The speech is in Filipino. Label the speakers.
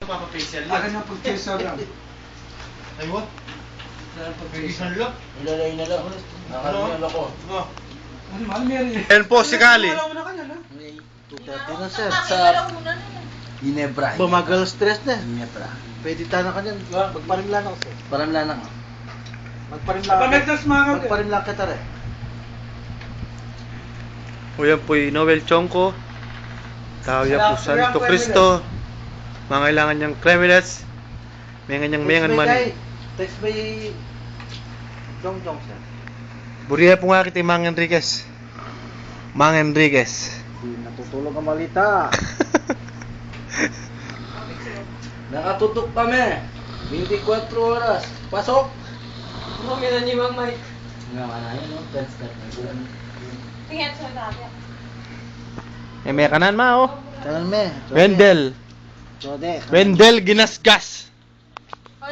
Speaker 1: Papafacial
Speaker 2: Akin
Speaker 1: lang.
Speaker 2: ang pag-facial lang.
Speaker 1: Ay, what? Facial lang?
Speaker 3: Ilalay na lang. Nakalimutan ako.
Speaker 1: Oh.
Speaker 2: Ano, mahal Mary?
Speaker 4: Yan po si Kali.
Speaker 2: Wala mo na kanya, no?
Speaker 3: May 2:30 na sir.
Speaker 5: Sa
Speaker 3: Sa Ginebra.
Speaker 5: bumagal stress na.
Speaker 3: Ginebra.
Speaker 5: Pwede tayo na kanyan. Magparimla na kasi.
Speaker 3: Paramla na nga.
Speaker 5: Magparimla
Speaker 2: Pamektas mga kag.
Speaker 5: Magparimla kita rin.
Speaker 4: O yan po yung Noel Chongko. Tawya po Santo Cristo. Mga kailangan niyang kremilets. May nganyang man.
Speaker 5: Text by Jong sir.
Speaker 4: Buriya po nga kita yung Mang Enriquez. Mang Enriquez.
Speaker 5: Hindi natutulog ang malita.
Speaker 3: Nakatutok kami. 24 oras. Pasok.
Speaker 6: Okay na ni Mang Mike.
Speaker 3: Nga na yun, no? Friends ka.
Speaker 6: Tingnan sa dati.
Speaker 4: May kanan ma oh.
Speaker 5: Kanan me.
Speaker 4: Wendell.
Speaker 5: Jode.
Speaker 4: Wendell Ginasgas.